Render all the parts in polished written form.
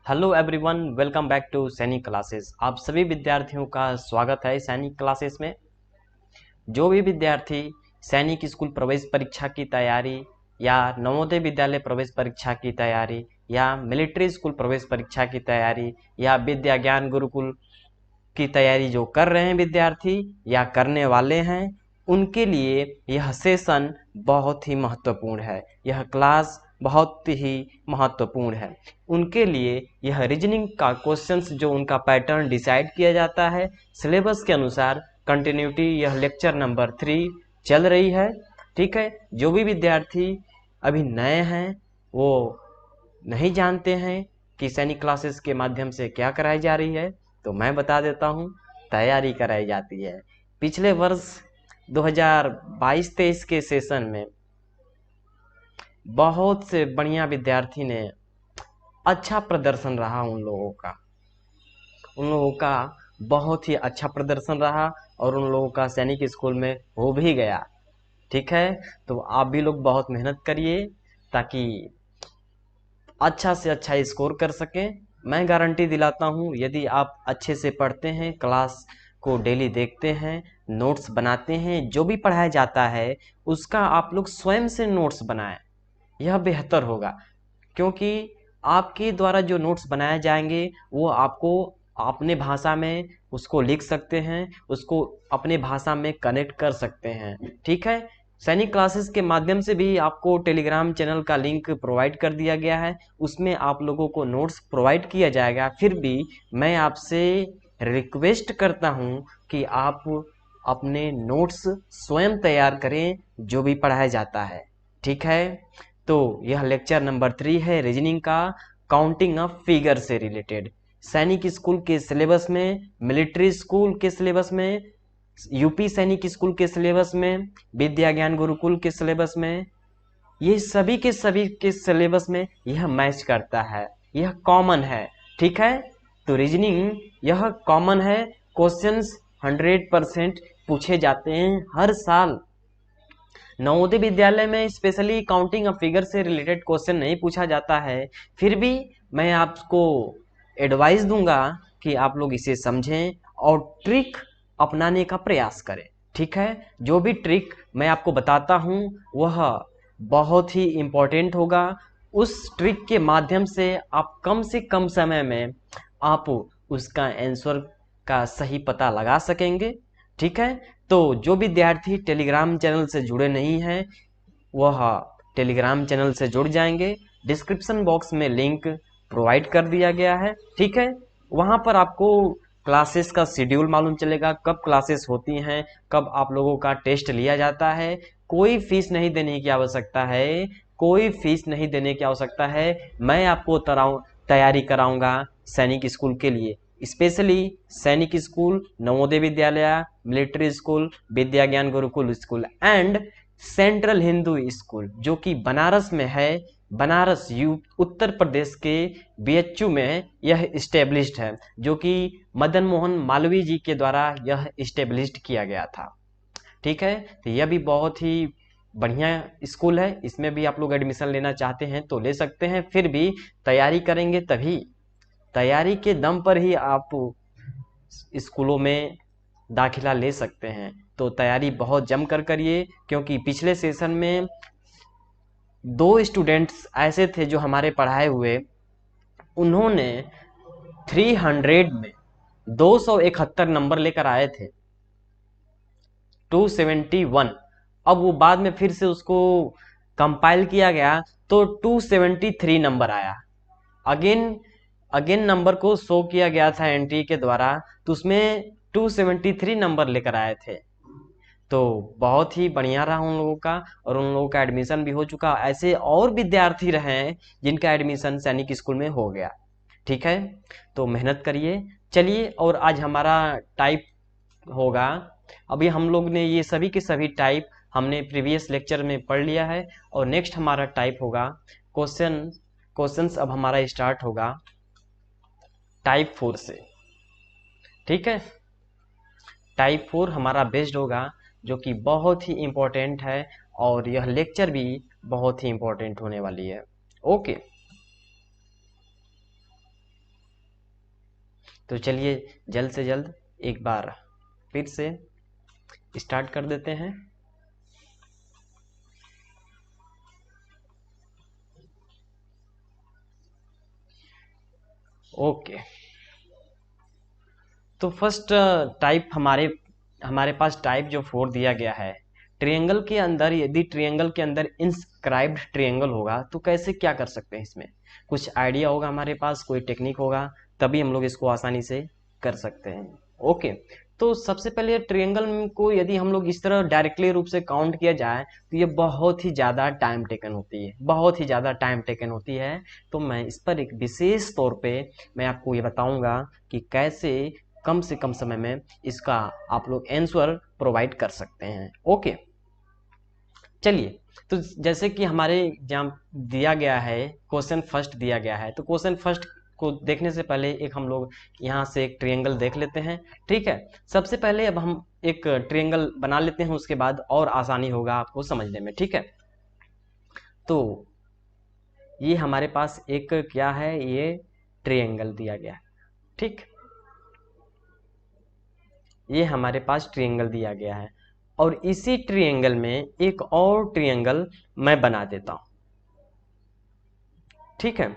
Hello everyone, welcome back to Sainik classes. आप सभी विद्यार्थियों का स्वागत है सैनिक क्लासेस में। जो भी विद्यार्थी सैनिक स्कूल प्रवेश परीक्षा की तैयारी या नवोदय विद्यालय प्रवेश परीक्षा की तैयारी या मिलिट्री स्कूल प्रवेश परीक्षा की तैयारी या विद्या ज्ञान गुरुकुल की तैयारी जो कर रहे हैं विद्यार्थी या करने वाले हैं, उनके लिए यह सेशन बहुत ही महत्वपूर्ण है। यह क्लास बहुत ही महत्वपूर्ण है। उनके लिए यह रीजनिंग का क्वेश्चंस जो उनका पैटर्न डिसाइड किया जाता है सिलेबस के अनुसार कंटिन्यूटी, यह लेक्चर नंबर 3 चल रही है। ठीक है, जो भी विद्यार्थी अभी नए हैं वो नहीं जानते हैं कि सैनिक क्लासेस के माध्यम से क्या कराई जा रही है, तो मैं बता देता हूँ, तैयारी कराई जाती है। पिछले वर्ष 2022-23 के सेशन में बहुत से बढ़िया विद्यार्थी ने अच्छा प्रदर्शन रहा। उन लोगों का बहुत ही अच्छा प्रदर्शन रहा और उन लोगों का सैनिक स्कूल में हो भी गया। ठीक है, तो आप भी लोग बहुत मेहनत करिए ताकि अच्छा से अच्छा स्कोर कर सकें। मैं गारंटी दिलाता हूँ, यदि आप अच्छे से पढ़ते हैं, क्लास को डेली देखते हैं, नोट्स बनाते हैं, जो भी पढ़ाया जाता है उसका आप लोग स्वयं से नोट्स बनाएं, यह बेहतर होगा। क्योंकि आपके द्वारा जो नोट्स बनाए जाएंगे वो आपको अपने भाषा में उसको लिख सकते हैं, उसको अपने भाषा में कनेक्ट कर सकते हैं। ठीक है, सैनिक क्लासेस के माध्यम से भी आपको टेलीग्राम चैनल का लिंक प्रोवाइड कर दिया गया है, उसमें आप लोगों को नोट्स प्रोवाइड किया जाएगा। फिर भी मैं आपसे रिक्वेस्ट करता हूं कि आप अपने नोट्स स्वयं तैयार करें जो भी पढ़ाया जाता है। ठीक है, तो यह लेक्चर नंबर 3 है रीजनिंग का, काउंटिंग ऑफ फिगर से रिलेटेड। सैनिक स्कूल के सिलेबस में, मिलिट्री स्कूल के सिलेबस में, यूपी सैनिक स्कूल के सिलेबस में, विद्या ज्ञान गुरुकुल के सिलेबस में, ये सभी के सिलेबस में यह मैच करता है, यह कॉमन है। ठीक है, तो रीजनिंग यह कॉमन है। क्वेश्चंस 100% पूछे जाते हैं हर साल। नवोदय विद्यालय में स्पेशली काउंटिंग ऑफ फिगर से रिलेटेड क्वेश्चन नहीं पूछा जाता है, फिर भी मैं आपको एडवाइस दूंगा कि आप लोग इसे समझें और ट्रिक अपनाने का प्रयास करें। ठीक है, जो भी ट्रिक मैं आपको बताता हूं वह बहुत ही इम्पोर्टेंट होगा। उस ट्रिक के माध्यम से कम समय में आप उसका आंसर का सही पता लगा सकेंगे। ठीक है, तो जो विद्यार्थी टेलीग्राम चैनल से जुड़े नहीं हैं वह टेलीग्राम चैनल से जुड़ जाएंगे। डिस्क्रिप्शन बॉक्स में लिंक प्रोवाइड कर दिया गया है। ठीक है, वहाँ पर आपको क्लासेस का शेड्यूल मालूम चलेगा, कब क्लासेस होती हैं, कब आप लोगों का टेस्ट लिया जाता है। कोई फीस नहीं देने की आवश्यकता है, कोई फीस नहीं देने की आवश्यकता है। मैं आपको तैयारी कराऊंगा सैनिक स्कूल के लिए, स्पेशली सैनिक school, Navodaya Vidyalaya, military school, विद्या ज्ञान Gurukul school and central Hindu school जो कि बनारस में है। बनारस उत्तर प्रदेश के बीएचयू में यह स्टेब्लिश्ड है, जो कि मदन मोहन मालवीय जी के द्वारा यह स्टेब्लिश्ड किया गया था। ठीक है, तो यह भी बहुत ही बढ़िया स्कूल है, इसमें भी आप लोग एडमिशन लेना चाहते हैं तो ले सकते हैं। फिर भी तैयारी करेंगे तभी, तैयारी के दम पर ही आप स्कूलों में दाखिला ले सकते हैं। तो तैयारी बहुत जम कर करिए, क्योंकि पिछले सेशन में 2 स्टूडेंट्स ऐसे थे जो हमारे पढ़ाए हुए, उन्होंने 300 में 271 नंबर लेकर आए थे, 271। अब वो बाद में फिर से उसको कंपाइल किया गया तो 273 नंबर आया। अगेन अगेन नंबर को शो किया गया था एंट्री के द्वारा, तो उसमें 273 नंबर लेकर आए थे। तो बहुत ही बढ़िया रहा उन लोगों का, और उन लोगों का एडमिशन भी हो चुका। ऐसे और विद्यार्थी रहे हैं जिनका एडमिशन सैनिक स्कूल में हो गया। ठीक है, तो मेहनत करिए। चलिए, और आज हमारा टाइप होगा, अभी हम लोग ने ये सभी के सभी टाइप हमने प्रीवियस लेक्चर में पढ़ लिया है, और नेक्स्ट हमारा टाइप होगा क्वेश्चंस। अब हमारा स्टार्ट होगा टाइप 4 से। ठीक है, टाइप 4 हमारा बेस्ड होगा, जो कि बहुत ही इम्पोर्टेंट है, और यह लेक्चर भी बहुत ही इम्पोर्टेंट होने वाली है। ओके, तो चलिए जल्द से जल्द एक बार फिर से स्टार्ट कर देते हैं। ओके, तो फर्स्ट टाइप हमारे पास टाइप जो 4 दिया गया है, ट्रायंगल के अंदर, यदि ट्रायंगल के अंदर इंस्क्राइब्ड ट्रायंगल होगा तो कैसे क्या कर सकते हैं, इसमें कुछ आइडिया होगा हमारे पास, कोई टेक्निक होगा, तभी हम लोग इसको आसानी से कर सकते हैं। ओके, तो सबसे पहले ट्रायंगल को यदि हम लोग इस तरह डायरेक्टली रूप से काउंट किया जाए तो ये बहुत ही ज़्यादा टाइम टेकन होती है, बहुत ही ज़्यादा टाइम टेकन होती है। तो मैं इस पर एक विशेष तौर पे मैं आपको ये बताऊंगा कि कैसे कम से कम समय में इसका आप लोग आंसर प्रोवाइड कर सकते हैं। ओके, चलिए, तो जैसे कि हमारे एग्जाम दिया गया है, क्वेश्चन फर्स्ट दिया गया है, तो क्वेश्चन फर्स्ट को देखने से पहले एक हम लोग यहाँ से एक ट्रायंगल देख लेते हैं। ठीक है, सबसे पहले अब हम एक ट्रायंगल बना लेते हैं, उसके बाद और आसानी होगा आपको समझने में। ठीक है, तो ये हमारे पास एक क्या है, ये ट्रायंगल दिया गया है। ठीक, ये हमारे पास ट्रायंगल दिया गया है और इसी ट्रायंगल में एक और ट्रायंगल मैं बना देता हूं। ठीक है,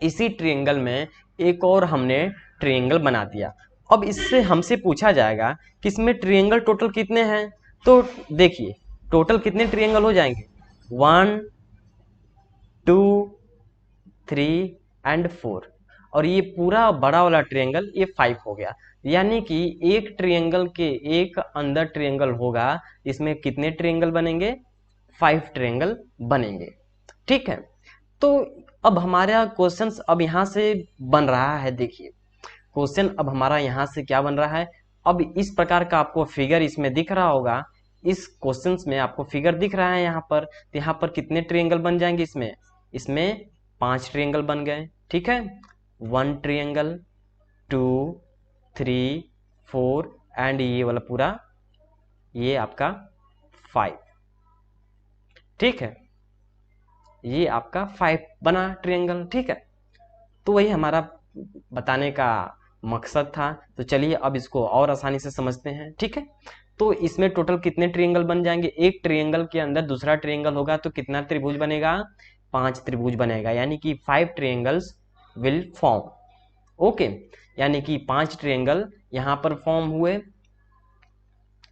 इसी ट्रायंगल में एक और हमने ट्रायंगल बना दिया। अब इससे हमसे पूछा जाएगा कि इसमें ट्रायंगल टोटल कितने हैं। तो देखिए टोटल कितने ट्रायंगल हो जाएंगे, 1 2 3 एंड 4, और ये पूरा बड़ा वाला ट्रायंगल ये 5 हो गया। यानी कि एक ट्रायंगल के एक अंदर ट्रायंगल होगा, इसमें कितने ट्रायंगल बनेंगे, 5 ट्रायंगल बनेंगे। ठीक है, तो अब हमारा क्वेश्चन अब यहाँ से बन रहा है। देखिए क्वेश्चन अब हमारा यहाँ से क्या बन रहा है, अब इस प्रकार का आपको फिगर इसमें दिख रहा होगा, इस क्वेश्चन में आपको फिगर दिख रहा है यहाँ पर, तो यहाँ पर कितने ट्रायंगल बन जाएंगे, इसमें 5 ट्रायंगल बन गए। ठीक है, 1 ट्रायंगल, 2 3 4 एंड ये वाला पूरा ये आपका 5। ठीक है, ये आपका 5 बना ट्रायंगल। ठीक है, तो वही हमारा बताने का मकसद था। तो चलिए अब इसको और आसानी से समझते हैं। ठीक है, तो इसमें टोटल कितने ट्रायंगल बन जाएंगे, एक ट्रायंगल के अंदर दूसरा ट्रायंगल होगा तो कितना त्रिभुज बनेगा, 5 त्रिभुज बनेगा, यानी कि 5 ट्रायंगल्स विल फॉर्म। ओके, यानी कि 5 ट्रायंगल यहाँ पर फॉर्म हुए।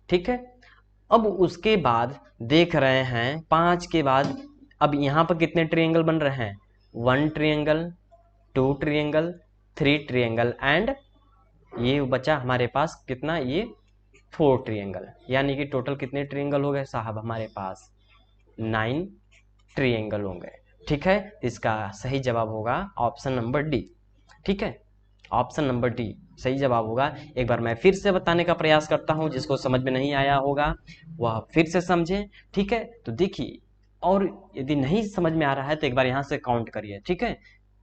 ठीक है, अब उसके बाद देख रहे हैं 5 के बाद अब यहाँ पर कितने ट्रायंगल बन रहे हैं, 1 ट्रायंगल, 2 ट्रायंगल, 3 ट्रायंगल एंड ये बचा हमारे पास कितना, ये 4 ट्रायंगल। यानी कि टोटल कितने ट्रायंगल हो गए साहब, हमारे पास 9 ट्रायंगल होंगे। ठीक है, इसका सही जवाब होगा ऑप्शन नंबर डी। ठीक है, ऑप्शन नंबर डी सही जवाब होगा। एक बार मैं फिर से बताने का प्रयास करता हूं, जिसको समझ में नहीं आया होगा वह फिर से समझे। ठीक है, तो देखिए, और यदि नहीं समझ में आ रहा है तो एक बार यहाँ से काउंट करिए। ठीक है,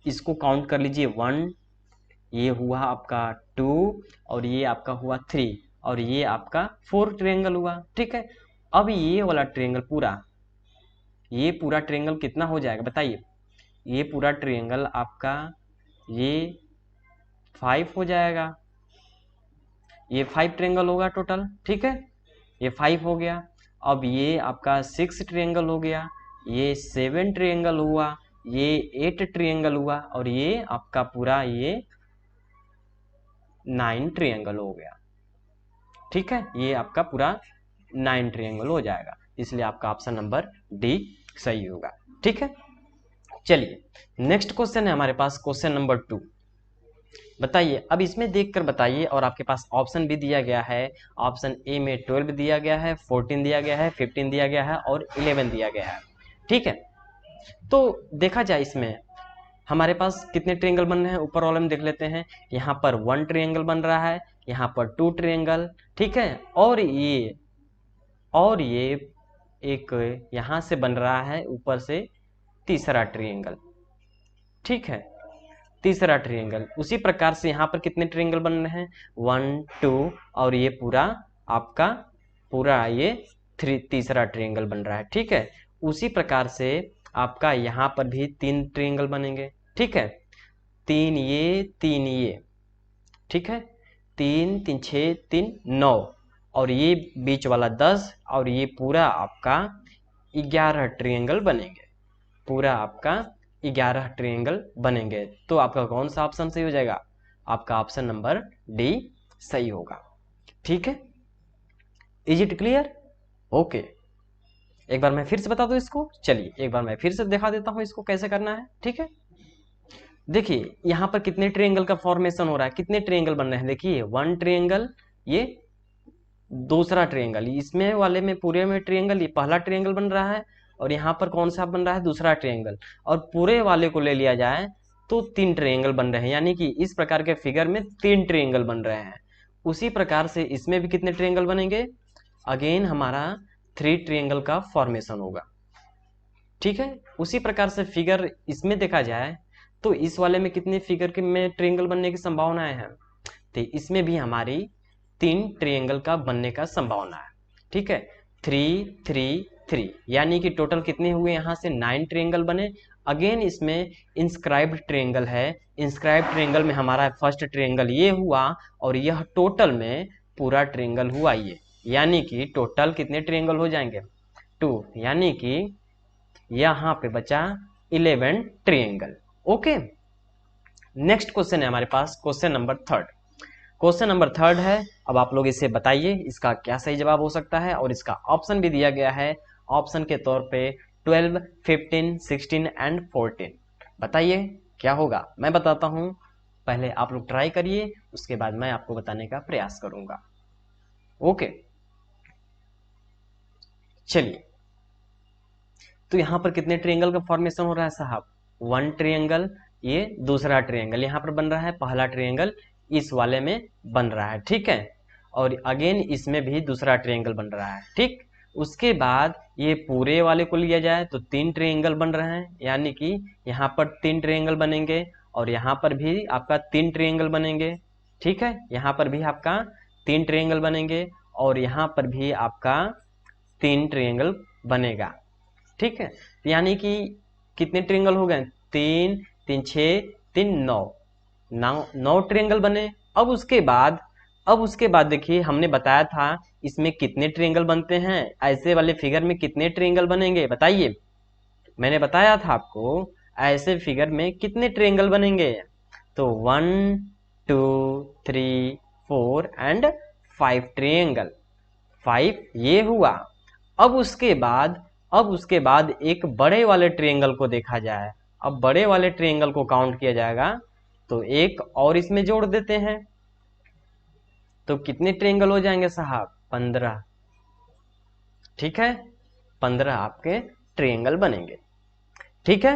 इसको काउंट कर लीजिए, 1, ये हुआ आपका 2, और ये आपका हुआ 3, और ये आपका 4 ट्रायंगल हुआ। ठीक है, अब ये वाला ट्रायंगल पूरा, ये पूरा ट्रायंगल कितना हो जाएगा बताइए, ये पूरा ट्रायंगल आपका ये 5 हो जाएगा, ये 5 ट्रायंगल होगा टोटल। ठीक है, ये 5 हो गया। अब ये आपका 6 ट्रायंगल हो गया, ये 7 ट्रायंगल हुआ, ये 8 ट्रायंगल हुआ, और ये आपका पूरा ये 9 ट्रायंगल हो गया। ठीक है, ये आपका पूरा 9 ट्रायंगल हो जाएगा, इसलिए आपका ऑप्शन नंबर डी सही होगा। ठीक है, चलिए नेक्स्ट क्वेश्चन है हमारे पास, क्वेश्चन नंबर 2। बताइए, अब इसमें देखकर बताइए, और आपके पास ऑप्शन भी दिया गया है। ऑप्शन ए में 12 दिया गया है, 14 दिया गया है, 15 दिया गया है और 11 दिया गया है। ठीक है, तो देखा जाए इसमें हमारे पास कितने ट्रायंगल बन रहे हैं, ऊपर वाले में देख लेते हैं। यहाँ पर 1 ट्रायंगल बन रहा है, यहाँ पर 2 ट्रायंगल। ठीक है, और ये एक यहाँ से बन रहा है ऊपर से तीसरा ट्रायंगल। ठीक है, तीसरा ट्रायंगल। उसी प्रकार से यहाँ पर कितने ट्रायंगल बन रहे हैं, 1 2, और ये पूरा आपका पूरा ये तीसरा ट्रायंगल बन रहा है। ठीक है, उसी प्रकार से आपका यहाँ पर भी 3 ट्रायंगल बनेंगे। ठीक है, 3 ये 3 ये, ठीक है, 3 3 6 3 9, और ये बीच वाला 10, और ये पूरा आपका 11 ट्रायंगल बनेंगे, पूरा आपका 11 ट्रायंगल बनेंगे। तो आपका कौन सा ऑप्शन सही हो जाएगा? आपका ऑप्शन नंबर डी सही होगा। ठीक है, इज इट क्लियर? ओके, एक बार मैं फिर से बता दूं इसको। चलिए एक बार मैं फिर से दिखा देता हूं इसको कैसे करना है। ठीक है, देखिए यहाँ पर कितने ट्रायंगल का फॉर्मेशन हो रहा है, कितने ट्रायंगल बन रहे हैं। देखिए 1 ट्रायंगल, ये दूसरा ट्रायंगल, इसमें वाले में पूरे में ट्रायंगल, ये पहला ट्रायंगल बन रहा है, और यहाँ पर कौन सा बन रहा है? दूसरा ट्रायंगल। और पूरे वाले को ले लिया जाए तो 3 ट्रायंगल बन रहे हैं, यानी कि इस प्रकार के फिगर में 3 ट्रायंगल बन रहे हैं। उसी प्रकार से इसमें भी कितने ट्रायंगल बनेंगे? अगेन हमारा 3 ट्रायंगल का फॉर्मेशन होगा। ठीक है, उसी प्रकार से फिगर इसमें देखा जाए तो इस वाले में कितने फिगर के में ट्रायंगल बनने की संभावनाएं हैं? तो इसमें भी हमारी 3 ट्रायंगल का बनने का संभावना है। ठीक है, 3 3 3, यानी कि टोटल कितने हुए? यहाँ से 9 ट्रायंगल बने। अगेन इसमें इंस्क्राइब्ड ट्रायंगल है, इंस्क्राइब्ड ट्रायंगल में हमारा फर्स्ट ट्रायंगल ये हुआ, और यह टोटल में पूरा ट्रायंगल हुआ ये, यानी कि टोटल कितने ट्रायंगल हो जाएंगे? 2, यानी कि यहाँ पे बचा 11 ट्रायंगल। ओके, नेक्स्ट क्वेश्चन है हमारे पास, क्वेश्चन नंबर 3। क्वेश्चन नंबर 3 है। अब आप लोग इसे बताइए इसका क्या सही जवाब हो सकता है, और इसका ऑप्शन भी दिया गया है, ऑप्शन के तौर पे 12 15 16 एंड 14। बताइए क्या होगा। मैं बताता हूं, पहले आप लोग ट्राई करिए, उसके बाद मैं आपको बताने का प्रयास करूंगा। ओके, चलिए, तो यहाँ पर कितने ट्रायंगल का फॉर्मेशन हो रहा है साहब? 1 ट्रायंगल, ये दूसरा ट्रायंगल यहाँ पर बन रहा है, पहला ट्रायंगल इस वाले में बन रहा है। ठीक है, और अगेन इसमें भी दूसरा ट्रायंगल बन रहा है। ठीक, उसके बाद ये पूरे वाले को लिया जाए तो 3 ट्रायंगल बन रहे हैं, यानी कि यहाँ पर 3 ट्रायंगल बनेंगे, और यहाँ पर भी आपका 3 ट्रायंगल बनेंगे। ठीक है, यहाँ पर भी आपका 3 ट्रायंगल बनेंगे, और यहाँ पर भी आपका 3 ट्रायंगल बनेगा। ठीक है, यानी कि कितने ट्रायंगल हो गए? 3 3 6 3 9, 9 ट्रायंगल बने। अब उसके बाद देखिए हमने बताया था इसमें कितने ट्रायंगल बनते हैं, ऐसे वाले फिगर में कितने ट्रायंगल बनेंगे बताइए। मैंने बताया था आपको ऐसे फिगर में कितने ट्रायंगल बनेंगे। तो 1 2 3 4 एंड 5 ट्रायंगल, 5 ये हुआ। अब उसके बाद एक बड़े वाले ट्रायंगल को देखा जाए। अब बड़े वाले ट्रायंगल को काउंट किया जाएगा तो एक और इसमें जोड़ देते हैं, तो कितने ट्रायंगल हो जाएंगे साहब? 15। ठीक है, 15 आपके ट्रायंगल बनेंगे। ठीक है,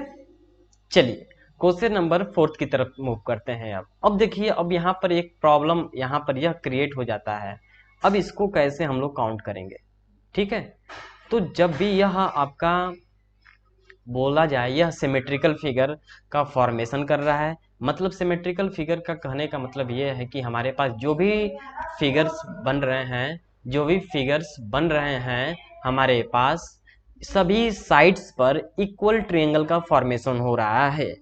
चलिए क्वेश्चन नंबर 4 की तरफ मूव करते हैं। अब देखिए, अब यहाँ पर एक प्रॉब्लम यहाँ पर यह क्रिएट हो जाता है। अब इसको कैसे हम लोग काउंट करेंगे? ठीक है, तो जब भी यह आपका बोला जाए यह सिमेट्रिकल फिगर का फॉर्मेशन कर रहा है, मतलब सिमेट्रिकल फिगर का कहने का मतलब यह है कि हमारे पास जो भी फिगर्स बन रहे हैं हमारे पास सभी साइड्स पर इक्वल ट्रायंगल का फॉर्मेशन हो रहा है।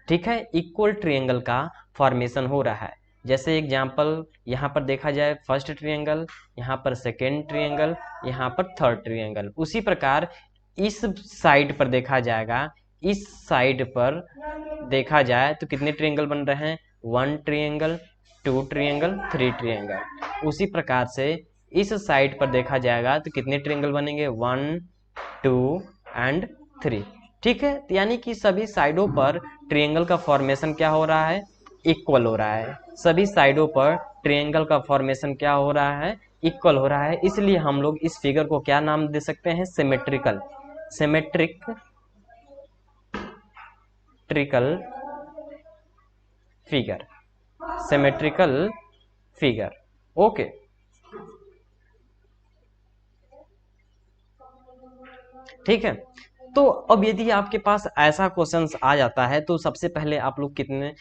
ठीक है, इक्वल ट्रायंगल का फॉर्मेशन हो रहा है। जैसे एग्जांपल यहाँ पर देखा जाए फर्स्ट ट्रायंगल, यहाँ पर सेकेंड ट्रायंगल, यहाँ पर थर्ड ट्रायंगल। उसी प्रकार इस साइड पर देखा जाएगा, इस साइड पर देखा जाए तो कितने ट्रायंगल बन रहे हैं? 1 ट्रायंगल, 2 ट्रायंगल, 3 ट्रायंगल। उसी प्रकार से इस साइड पर देखा जाएगा तो कितने ट्रायंगल बनेंगे? 1 2 एंड 3। ठीक है, यानी कि सभी साइडों पर ट्रायंगल का फॉर्मेशन क्या हो रहा है? इक्वल हो रहा है। सभी साइडों पर ट्रायंगल का फॉर्मेशन क्या हो रहा है? इक्वल हो रहा है। इसलिए हम लोग इस फिगर को क्या नाम दे सकते हैं? Symmetrical figure, symmetrical figure. Okay, ठीक है। तो अब यदि आपके पास ऐसा क्वेश्चन आ जाता है तो सबसे पहले आप लोग कितने,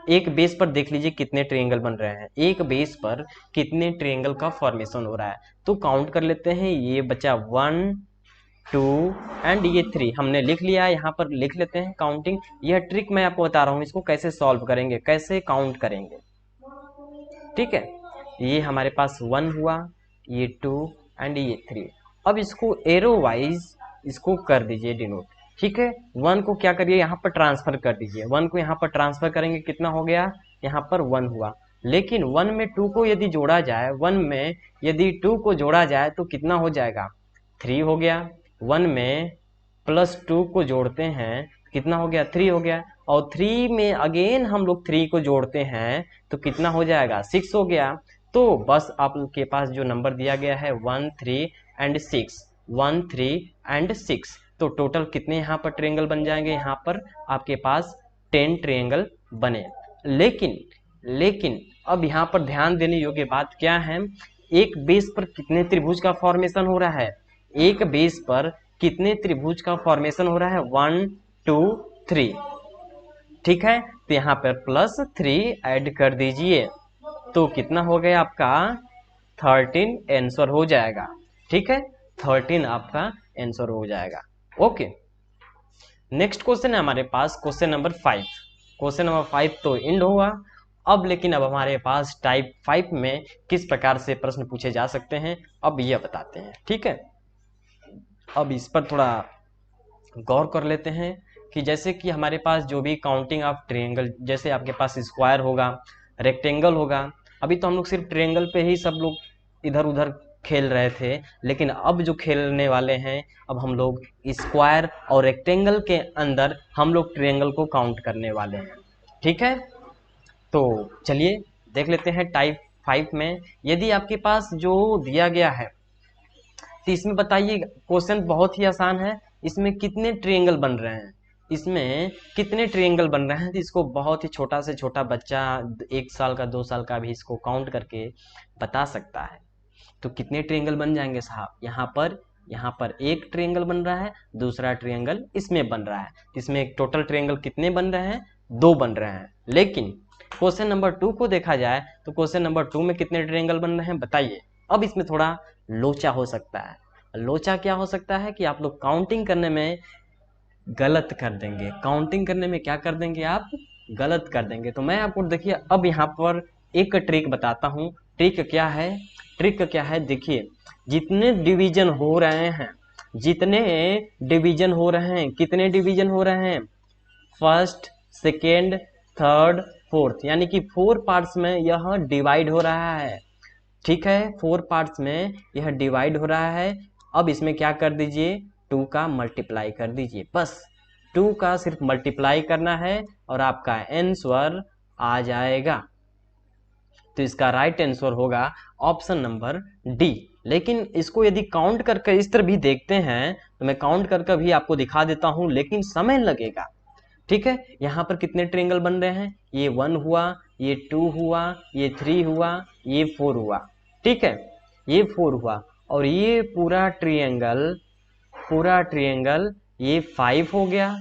एक बेस पर देख लीजिए कितने ट्रायंगल बन रहे हैं, एक बेस पर कितने ट्रायंगल का फॉर्मेशन हो रहा है। तो काउंट कर लेते हैं, ये बचा 1 2 एंड ये 3 हमने लिख लिया है, यहाँ पर लिख लेते हैं काउंटिंग। यह ट्रिक मैं आपको बता रहा हूँ, इसको कैसे सॉल्व करेंगे, कैसे काउंट करेंगे। ठीक है, ये हमारे पास 1 हुआ, ये 2 एंड ये 3। अब इसको एरो वाइज इसको कर दीजिए डिनोट। ठीक है, 1 को क्या करिए यहाँ पर ट्रांसफर कर दीजिए, 1 को यहाँ पर ट्रांसफर करेंगे, कितना हो गया, यहाँ पर 1 हुआ। लेकिन 1 में 2 को यदि जोड़ा जाए, 1 में यदि 2 को जोड़ा जाए तो कितना हो जाएगा, 3 हो गया। 1 में प्लस 2 को जोड़ते हैं, कितना हो गया, 3 हो गया। और 3 में अगेन हम लोग 3 को जोड़ते हैं तो कितना हो जाएगा, 6 हो गया। तो बस आपके पास जो नंबर दिया गया है 1 3 एंड 6, 1 3 एंड 6, तो टोटल कितने यहाँ पर ट्रायंगल बन जाएंगे, यहाँ पर आपके पास 10 ट्रायंगल बने। लेकिन अब यहाँ पर ध्यान देने योग्य बात क्या है, एक बेस पर कितने त्रिभुज का फॉर्मेशन हो रहा है, एक बेस पर कितने त्रिभुज का फॉर्मेशन हो रहा है, 1 2 3। ठीक है, तो यहाँ पर +3 ऐड कर दीजिए तो कितना हो गया आपका 13 आंसर हो जाएगा। ठीक है, 13 आपका आंसर हो जाएगा। ओके, नेक्स्ट क्वेश्चन है हमारे पास क्वेश्चन नंबर 5। क्वेश्चन नंबर 5 तो एंड हुआ। अब लेकिन अब हमारे पास टाइप 5 में किस प्रकार से प्रश्न पूछे जा सकते हैं, अब यह बताते हैं। ठीक है, अब इस पर थोड़ा गौर कर लेते हैं कि जैसे कि हमारे पास जो भी काउंटिंग ऑफ ट्रायंगल, जैसे आपके पास स्क्वायर होगा, रेक्टेंगल होगा। अभी तो हम लोग सिर्फ ट्रायंगल पे ही सब लोग इधर उधर खेल रहे थे, लेकिन अब जो खेलने वाले हैं, अब हम लोग स्क्वायर और रेक्टेंगल के अंदर हम लोग ट्रायंगल को काउंट करने वाले हैं। ठीक है, तो चलिए देख लेते हैं टाइप 5 में। यदि आपके पास जो दिया गया है तो इसमें बताइए, क्वेश्चन बहुत ही आसान है, इसमें कितने ट्रायंगल बन रहे हैं, इसमें कितने ट्रायंगल बन रहे हैं, तो इसको बहुत ही छोटा से छोटा बच्चा 1 साल का 2 साल का भी इसको काउंट करके बता सकता है। तो कितने ट्रायंगल बन जाएंगे साहब, यहाँ पर एक ट्रायंगल बन रहा है, दूसरा ट्रायंगल इसमें बन रहा है, इसमें टोटल ट्रायंगल कितने बन रहे हैं, 2 बन रहे हैं। लेकिन क्वेश्चन नंबर 2 को देखा जाए तो क्वेश्चन नंबर 2 में कितने ट्रायंगल बन रहे हैं बताइए। अब इसमें थोड़ा लोचा हो सकता है। लोचा क्या हो सकता है कि आप लोग काउंटिंग करने में गलत कर देंगे, काउंटिंग करने में क्या कर देंगे, आप गलत कर देंगे। तो मैं आपको देखिए अब यहाँ पर एक ट्रिक बताता हूँ। ट्रिक क्या है, ट्रिक क्या है, देखिए जितने डिवीजन हो रहे हैं, जितने डिवीजन हो रहे हैं, कितने डिवीजन हो रहे हैं, फर्स्ट सेकेंड थर्ड फोर्थ, यानी कि 4 पार्ट्स में यह डिवाइड हो रहा है। ठीक है, 4 पार्ट्स में यह डिवाइड हो रहा है। अब इसमें क्या कर दीजिए, 2 का मल्टीप्लाई कर दीजिए, बस 2 का सिर्फ मल्टीप्लाई करना है और आपका आंसर आ जाएगा। तो इसका राइट आंसर होगा ऑप्शन नंबर डी। लेकिन इसको यदि काउंट करके इस तरह भी देखते हैं तो मैं काउंट करके भी आपको दिखा देता हूं, लेकिन समय लगेगा। ठीक है, यहाँ पर कितने ट्रायंगल बन रहे हैं, ये 1 हुआ, ये 2 हुआ, ये 3 हुआ, ये 4 हुआ। ठीक है, ये 4 हुआ और ये पूरा ट्रायंगल ये 5 हो गया।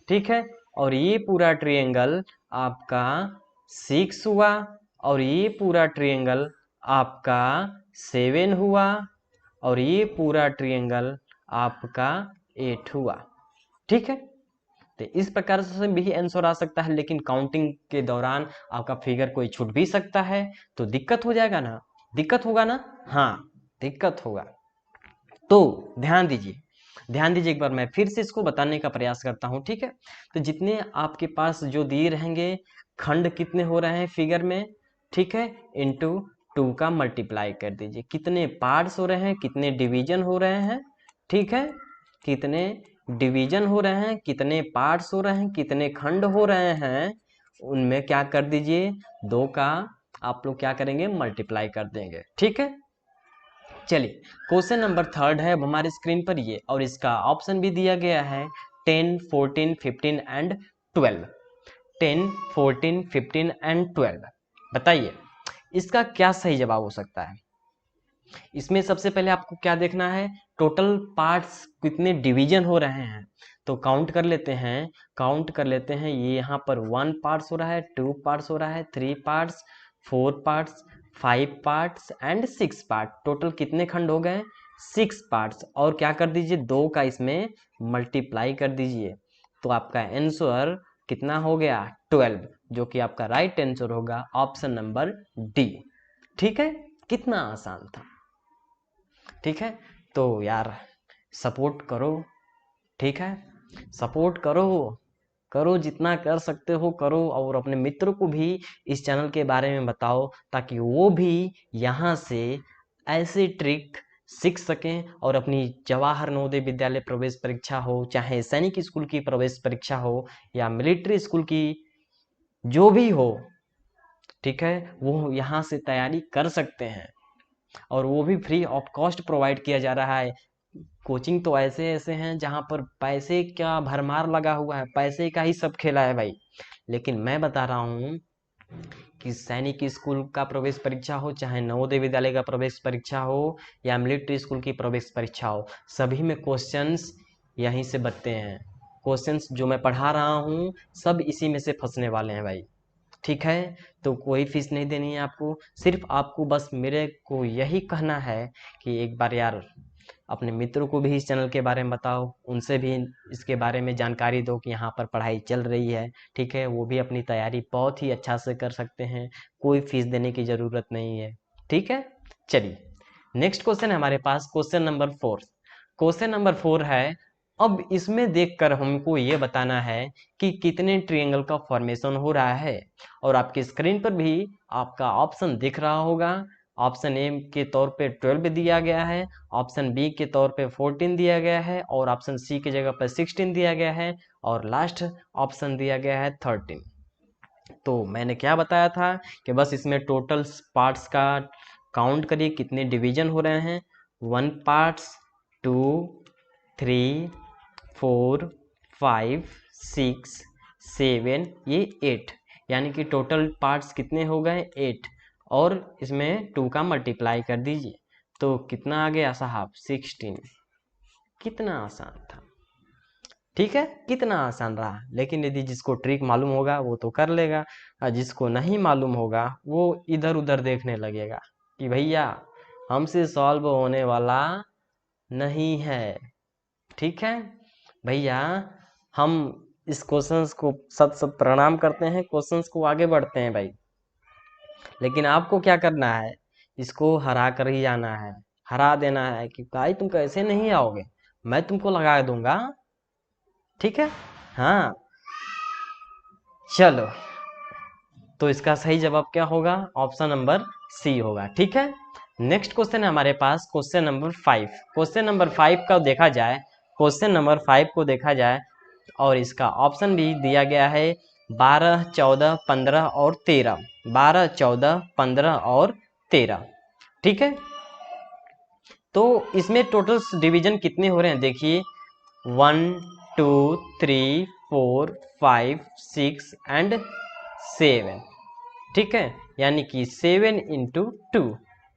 ठीक है, और ये पूरा ट्रायंगल आपका 6 हुआ और ये पूरा ट्रायंगल आपका 7 हुआ और ये पूरा ट्रायंगल आपका 8 हुआ। ठीक है, तो इस प्रकार से भी आंसर आ सकता है, लेकिन काउंटिंग के दौरान आपका फिगर कोई छूट भी सकता है, तो दिक्कत हो जाएगा ना, दिक्कत होगा ना, हाँ दिक्कत होगा। तो ध्यान दीजिए, ध्यान दीजिए, एक बार मैं फिर से इसको बताने का प्रयास करता हूं। ठीक है, तो जितने आपके पास जो दिए रहेंगे खंड कितने हो रहे हैं फिगर में, ठीक है, इंटू 2 का मल्टीप्लाई कर दीजिए, कितने पार्ट्स हो रहे हैं, कितने डिवीजन हो रहे हैं, ठीक है, कितने डिवीजन हो रहे हैं, कितने पार्ट्स हो रहे हैं, कितने खंड हो रहे हैं, उनमें क्या कर दीजिए, 2 का आप लोग क्या करेंगे, मल्टीप्लाई कर देंगे। ठीक है, चलिए क्वेश्चन नंबर 3 है अब हमारे स्क्रीन पर ये, और इसका ऑप्शन भी दिया गया है 10 14 15 एंड 12। 10 14 15 एंड 12, बताइए इसका क्या सही जवाब हो सकता है। इसमें सबसे पहले आपको क्या देखना है, टोटल पार्ट्स कितने डिवीजन हो रहे हैं, तो काउंट कर लेते हैं, काउंट कर लेते हैं। ये यहाँ पर 1 पार्ट्स हो रहा है, 2 पार्ट्स हो रहा है, 3 parts, 4 parts, 5 parts and 6 part, total कितने खंड हो गए, 6 पार्ट्स। और क्या कर दीजिए, 2 का इसमें मल्टीप्लाई कर दीजिए, तो आपका आंसर कितना हो गया, 12। जो कि आपका राइट आंसर होगा ऑप्शन नंबर डी। ठीक है, कितना आसान था। ठीक है, तो यार सपोर्ट करो। ठीक है, सपोर्ट करो, करो जितना कर सकते हो करो, और अपने मित्रों को भी इस चैनल के बारे में बताओ ताकि वो भी यहाँ से ऐसे ट्रिक सीख सकें और अपनी जवाहर नवोदय विद्यालय प्रवेश परीक्षा हो, चाहे सैनिक स्कूल की प्रवेश परीक्षा हो या मिलिट्री स्कूल की, जो भी हो, ठीक है, वो यहाँ से तैयारी कर सकते हैं। और वो भी फ्री ऑफ कॉस्ट प्रोवाइड किया जा रहा है। कोचिंग तो ऐसे ऐसे हैं जहाँ पर पैसे का भरमार लगा हुआ है, पैसे का ही सब खेला है भाई। लेकिन मैं बता रहा हूँ कि सैनिक स्कूल का प्रवेश परीक्षा हो, चाहे नवोदय विद्यालय का प्रवेश परीक्षा हो या मिलिट्री स्कूल की प्रवेश परीक्षा हो, सभी में क्वेश्चंस यहीं से बनते हैं। क्वेश्चंस जो मैं पढ़ा रहा हूँ सब इसी में से फंसने वाले हैं भाई। ठीक है, तो कोई फीस नहीं देनी है आपको, सिर्फ आपको बस मेरे को यही कहना है कि एक बार यार अपने मित्रों को भी इस चैनल के बारे में बताओ, उनसे भी इसके बारे में जानकारी दो कि यहाँ पर पढ़ाई चल रही है। ठीक है, वो भी अपनी तैयारी बहुत ही अच्छा से कर सकते हैं, कोई फीस देने की ज़रूरत नहीं है। ठीक है, चलिए नेक्स्ट क्वेश्चन है हमारे पास, क्वेश्चन नंबर 4। क्वेश्चन नंबर 4 है, अब इसमें देखकर हमको ये बताना है कि कितने ट्रायंगल का फॉर्मेशन हो रहा है। और आपकी स्क्रीन पर भी आपका ऑप्शन दिख रहा होगा। ऑप्शन ए के तौर पे 12 दिया गया है, ऑप्शन बी के तौर पे 14 दिया गया है, और ऑप्शन सी की जगह पर 16 दिया गया है, और लास्ट ऑप्शन दिया गया है 13। तो मैंने क्या बताया था कि बस इसमें टोटल पार्ट्स का काउंट करिए कितने डिवीजन हो रहे हैं। 1 पार्ट्स, 2, 3, 4, 5, 6, 7, ये 8, यानी कि टोटल पार्ट्स कितने हो गए 8, और इसमें 2 का मल्टीप्लाई कर दीजिए तो कितना आ गया साहब 16। कितना आसान था। ठीक है, कितना आसान रहा। लेकिन यदि जिसको ट्रिक मालूम होगा वो तो कर लेगा, और जिसको नहीं मालूम होगा वो इधर उधर देखने लगेगा कि भैया हमसे सॉल्व होने वाला नहीं है। ठीक है भैया, हम इस क्वेश्चंस को सत सत प्रणाम करते हैं, क्वेश्चंस को आगे बढ़ते हैं भाई। लेकिन आपको क्या करना है, इसको हरा कर ही जाना है, हरा देना है कि भाई तुम कैसे नहीं आओगे, मैं तुमको लगा दूंगा। ठीक है, हाँ चलो, तो इसका सही जवाब क्या होगा, ऑप्शन नंबर सी होगा। ठीक है, नेक्स्ट क्वेश्चन है हमारे पास, क्वेश्चन नंबर 5। क्वेश्चन नंबर 5 का देखा जाए, क्वेश्चन नंबर 5 को देखा जाए और इसका ऑप्शन भी दिया गया है 12, 14, 15 और 13। 12, 14, 15 और 13। ठीक है, तो इसमें टोटल डिवीजन कितने हो रहे हैं देखिए, 1, 2, 3, 4, 5, 6 एंड 7। ठीक है, यानी कि 7 इंटू 2,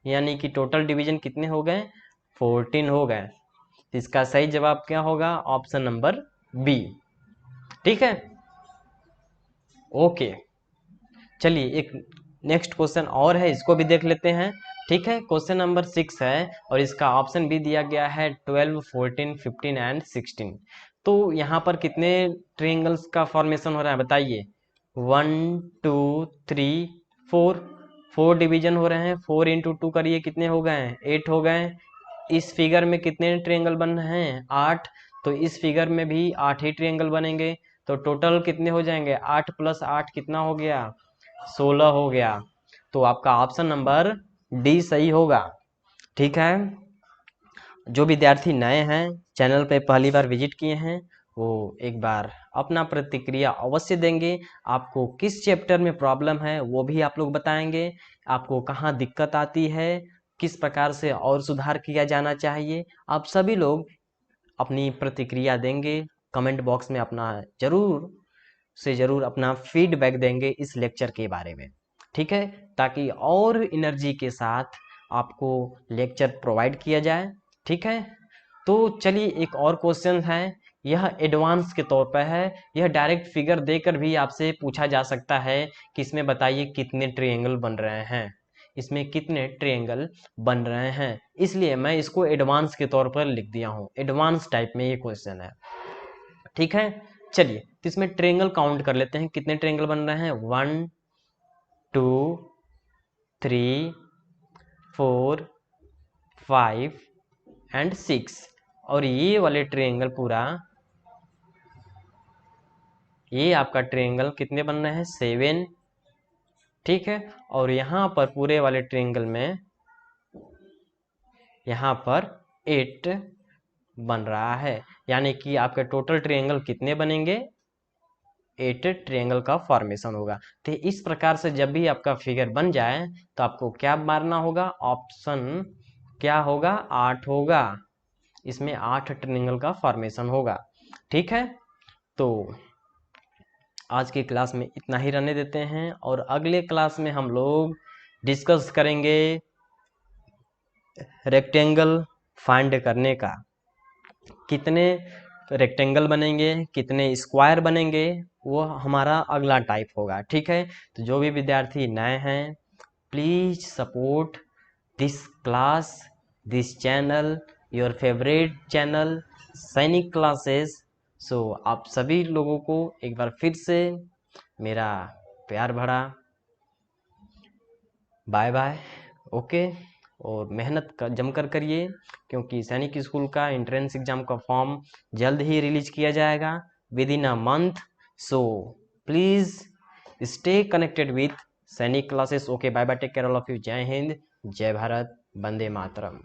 यानी कि टोटल डिवीजन कितने हो गए 14 हो गए। इसका सही जवाब क्या होगा, ऑप्शन नंबर बी। ठीक है, ओके, चलिए एक नेक्स्ट क्वेश्चन और है, इसको भी देख लेते हैं। ठीक है, क्वेश्चन नंबर 6 है और इसका ऑप्शन भी दिया गया है 12, 14, 15 एंड 16। तो यहाँ पर कितने ट्रायंगल्स का फॉर्मेशन हो रहा है बताइए। 1, 2, 3, 4, 4 डिवीजन हो रहे हैं। 4 इंटू 2 करिए कितने हो गए 8 हो गए। इस फिगर में कितने ट्रायंगल बन रहे हैं 8, तो इस फिगर में भी 8 ही ट्रायंगल बनेंगे। तो टोटल कितने हो जाएंगे 8 + 8 कितना हो गया 16 हो गया। तो आपका ऑप्शन नंबर डी सही होगा। ठीक है, जो विद्यार्थी नए हैं चैनल पे पहली बार विजिट किए हैं वो एक बार अपना प्रतिक्रिया अवश्य देंगे। आपको किस चैप्टर में प्रॉब्लम है वो भी आप लोग बताएंगे, आपको कहाँ दिक्कत आती है, किस प्रकार से और सुधार किया जाना चाहिए, आप सभी लोग अपनी प्रतिक्रिया देंगे। कमेंट बॉक्स में अपना जरूर से ज़रूर अपना फीडबैक देंगे इस लेक्चर के बारे में। ठीक है, ताकि और एनर्जी के साथ आपको लेक्चर प्रोवाइड किया जाए। ठीक है, तो चलिए एक और क्वेश्चन है, यह एडवांस के तौर पर है। यह डायरेक्ट फिगर देकर भी आपसे पूछा जा सकता है कि इसमें बताइए कितने ट्रायंगल बन रहे हैं, इसमें कितने ट्रायंगल बन रहे हैं, इसलिए मैं इसको एडवांस के तौर पर लिख दिया हूँ। एडवांस टाइप में ये क्वेश्चन है। ठीक है, चलिए तो इसमें ट्रायंगल काउंट कर लेते हैं, कितने ट्रायंगल बन रहे हैं, 1 2 3 4 5 एंड 6। और ये वाले ट्रायंगल पूरा, ये आपका ट्रायंगल कितने बन रहे हैं, 7, ठीक है। और यहाँ पर पूरे वाले ट्रायंगल में यहाँ पर 8 बन रहा है, यानी कि आपके टोटल ट्रायंगल कितने बनेंगे, 8 ट्रायंगल का फॉर्मेशन होगा। तो इस प्रकार से जब भी आपका फिगर बन जाए तो आपको क्या मारना होगा, ऑप्शन क्या होगा, 8 होगा। इसमें 8 ट्रायंगल का फॉर्मेशन होगा, ठीक है। तो आज की क्लास में इतना ही रहने देते हैं, और अगले क्लास में हम लोग डिस्कस करेंगे रेक्टेंगल फाइंड करने का, कितने रेक्टेंगल बनेंगे, कितने स्क्वायर बनेंगे, वो हमारा अगला टाइप होगा, ठीक है। तो जो भी विद्यार्थी नए हैं, please support this class, this channel, your favourite channel सैनिक क्लासेस। सो आप सभी लोगों को एक बार फिर से मेरा प्यार भरा बाय बाय, ओके। और मेहनत जमकर करिए, क्योंकि सैनिक स्कूल का एंट्रेंस एग्जाम का फॉर्म जल्द ही रिलीज किया जाएगा, within a month. So please stay connected with Sainik classes. Okay, bye bye, take care all of you, जय हिंद, जय भारत, वंदे मातरम।